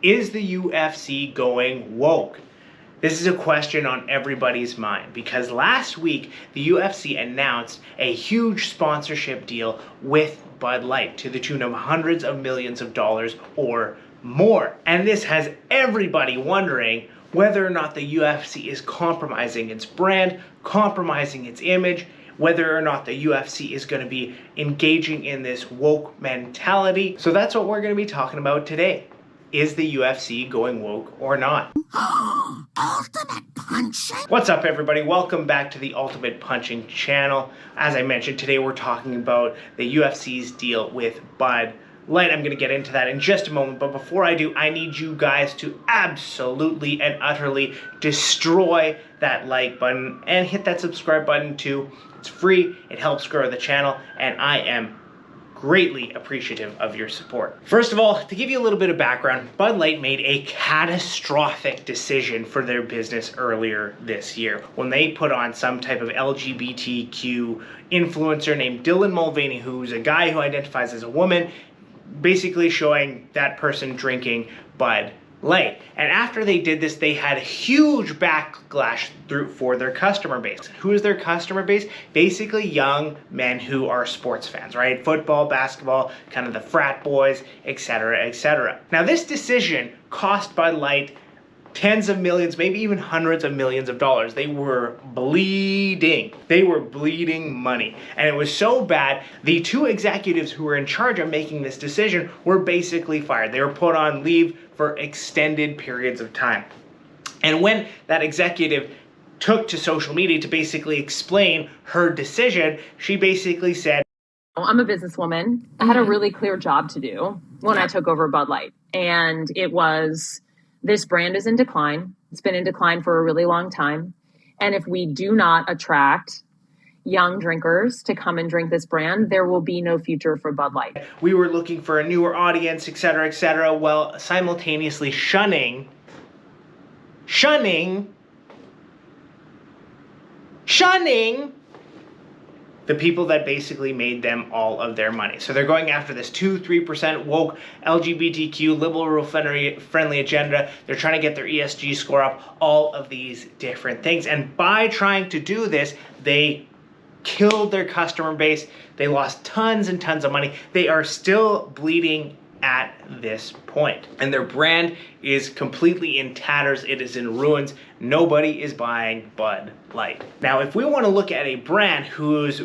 Is the UFC going woke? This is a question on everybody's mind because last week the UFC announced a huge sponsorship deal with Bud Light to the tune of hundreds of millions of dollars or more. And this has everybody wondering whether or not the UFC is compromising its brand, compromising its image, whether or not the UFC is going to be engaging in this woke mentality. So that's what we're going to be talking about today. Is the UFC going woke or not? Ultimate punching? What's up, everybody? Welcome back to the Ultimate Punching channel. As I mentioned, today we're talking about the UFC's deal with Bud Light. I'm going to get into that in just a moment, but before I do, I need you guys to absolutely and utterly destroy that like button and hit that subscribe button too. It's free, it helps grow the channel, and I am greatly appreciative of your support. First of all, to give you a little bit of background, Bud Light made a catastrophic decision for their business earlier this year when they put on some type of LGBTQ influencer named Dylan Mulvaney, who's a guy who identifies as a woman, basically showing that person drinking Bud Light. And after they did this, they had a huge backlash for their customer base. Who is their customer base? Basically young men who are sports fans, right? Football, basketball, kind of the frat boys, etc., etc. Now this decision cost Bud Light tens of millions, maybe even hundreds of millions of dollars. They were bleeding. They were bleeding money. And it was so bad, the two executives who were in charge of making this decision were basically fired. They were put on leave for extended periods of time. And when that executive took to social media to basically explain her decision, she basically said, I'm a businesswoman. I had a really clear job to do when I took over Bud Light. And it was, this brand is in decline. It's been in decline for a really long time. And if we do not attract young drinkers to come and drink this brand, there will be no future for Bud Light. We were looking for a newer audience, etc., while simultaneously shunning the people that basically made them all of their money. So they're going after this 2-3% woke LGBTQ liberal friendly agenda. They're trying to get their ESG score up, all of these different things. And by trying to do this, they killed their customer base. They lost tons and tons of money. They are still bleeding at this point. And their brand is completely in tatters. It is in ruins. Nobody is buying Bud Light. Now, if we want to look at a brand whose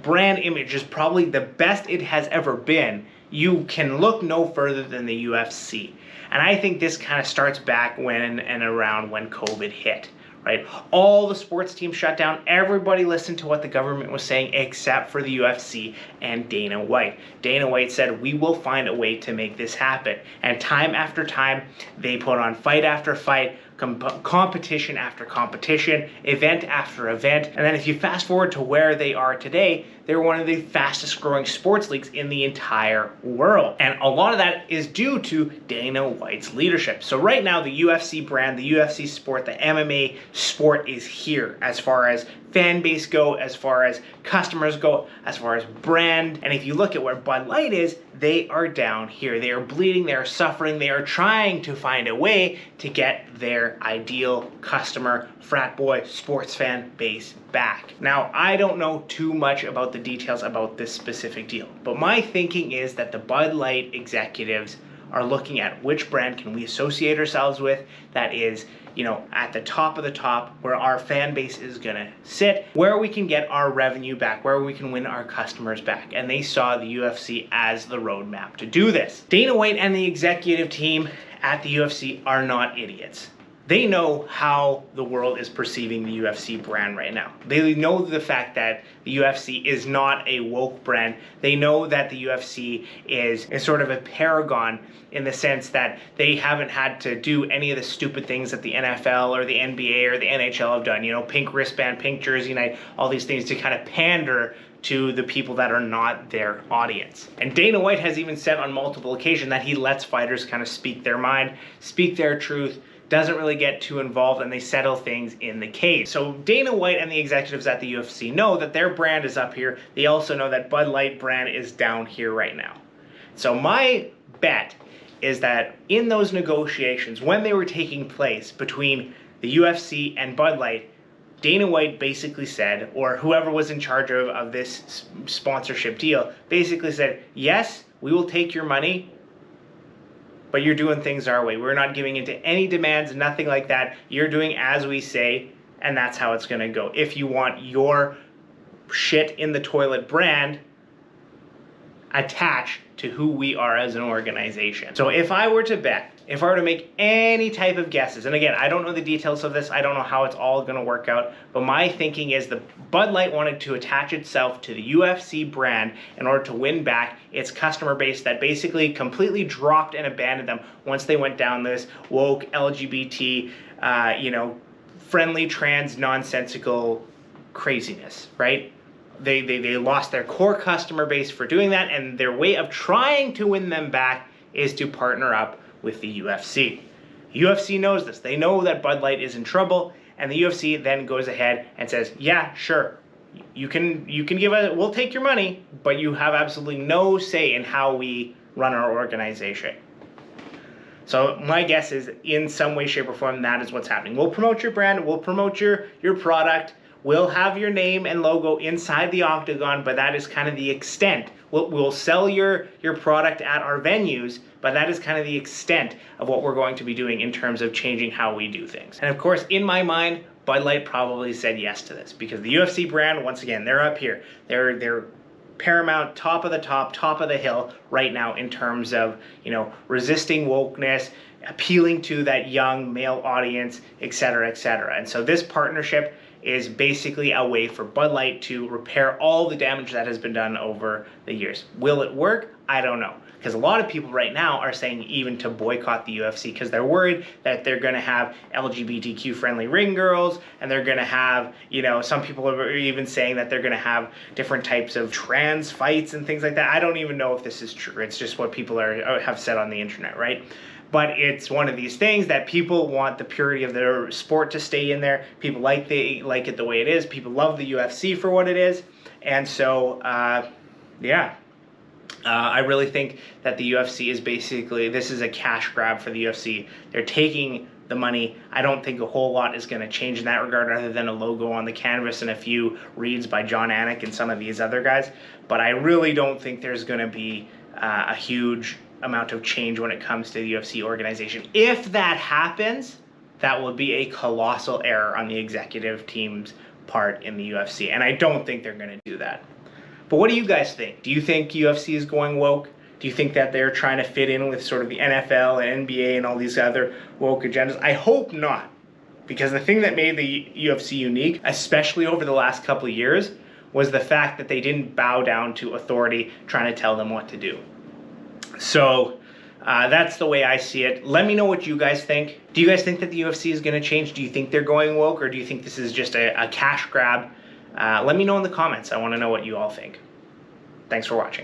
brand image is probably the best it has ever been, you can look no further than the UFC. And I think this kind of starts back when and around when COVID hit. Right? All the sports teams shut down. Everybody listened to what the government was saying except for the UFC and Dana White. Dana White said, we will find a way to make this happen. And time after time, they put on fight after fight, competition after competition, event after event. And then if you fast forward to where they are today, they're one of the fastest growing sports leagues in the entire world. And a lot of that is due to Dana White's leadership. So right now, the UFC brand, the UFC sport, the MMA sport is here as far as fan base go, as far as customers go, as far as brand. And if you look at where Bud Light is, they are down here. They are bleeding, they are suffering, they are trying to find a way to get their ideal customer, frat boy, sports fan base back. Now, I don't know too much about the details about this specific deal, but my thinking is that the Bud Light executives are looking at which brand can we associate ourselves with that is, you know, at the top of the top, where our fan base is gonna sit, where we can get our revenue back, where we can win our customers back. And they saw the UFC as the roadmap to do this. Dana White and the executive team at the UFC are not idiots. They know how the world is perceiving the UFC brand right now. They know the fact that the UFC is not a woke brand. They know that the UFC is sort of a paragon in the sense that they haven't had to do any of the stupid things that the NFL or the NBA or the NHL have done. You know, pink wristband, pink jersey night, all these things to kind of pander to the people that are not their audience. And Dana White has even said on multiple occasions that he lets fighters kind of speak their mind, speak their truth, doesn't really get too involved, and they settle things in the cage. So Dana White and the executives at the UFC know that their brand is up here. They also know that Bud Light brand is down here right now. So my bet is that in those negotiations, when they were taking place between the UFC and Bud Light, Dana White basically said, or whoever was in charge of this sponsorship deal, basically said, yes, we will take your money, but you're doing things our way. We're not giving into any demands, nothing like that. You're doing as we say, and that's how it's going to go. If you want your shit in the toilet brand attached to who we are as an organization. So if I were to bet, if I were to make any type of guesses, and again, I don't know the details of this, I don't know how it's all going to work out, but my thinking is the Bud Light wanted to attach itself to the UFC brand in order to win back its customer base that basically completely dropped and abandoned them once they went down this woke LGBT, friendly trans nonsensical craziness, right? They lost their core customer base for doing that, and their way of trying to win them back is to partner up with the UFC. UFC knows this. They know that Bud Light is in trouble, and the UFC then goes ahead and says, yeah, sure, you can give us, we'll take your money, but you have absolutely no say in how we run our organization. So my guess is in some way, shape, or form, that is what's happening. We'll promote your brand, we'll promote your product, we'll have your name and logo inside the octagon, but that is kind of the extent. We'll sell your product at our venues, but that is kind of the extent of what we're going to be doing in terms of changing how we do things. And of course, in my mind, Bud Light probably said yes to this because the UFC brand, once again, they're up here. They're paramount, top of the top of the hill right now in terms of, resisting wokeness, appealing to that young male audience, etc., etc. And so this partnership is basically a way for Bud Light to repair all the damage that has been done over the years. Will it work? I don't know. Because a lot of people right now are saying even to boycott the UFC because they're worried that they're going to have LGBTQ friendly ring girls, and they're going to have, some people are even saying that they're going to have different types of trans fights and things like that. I don't even know if this is true. It's just what people have said on the internet, right? But it's one of these things that people want the purity of their sport to stay in there. People like it the way it is. People love the UFC for what it is. And so, I really think that the UFC is basically, this is a cash grab for the UFC. They're taking the money. I don't think a whole lot is going to change in that regard other than a logo on the canvas and a few reads by John Annick and some of these other guys. But I really don't think there's going to be a huge amount of change when it comes to the UFC organization. If that happens, that will be a colossal error on the executive team's part in the UFC. And I don't think they're going to do that. But what do you guys think? Do you think UFC is going woke? Do you think that they're trying to fit in with sort of the NFL and NBA and all these other woke agendas? I hope not. Because the thing that made the UFC unique, especially over the last couple of years, was the fact that they didn't bow down to authority trying to tell them what to do. So that's the way I see it. Let me know what you guys think. Do you guys think that the UFC is going to change? Do you think they're going woke, or do you think this is just a cash grab? Let me know in the comments. I want to know what you all think. Thanks for watching.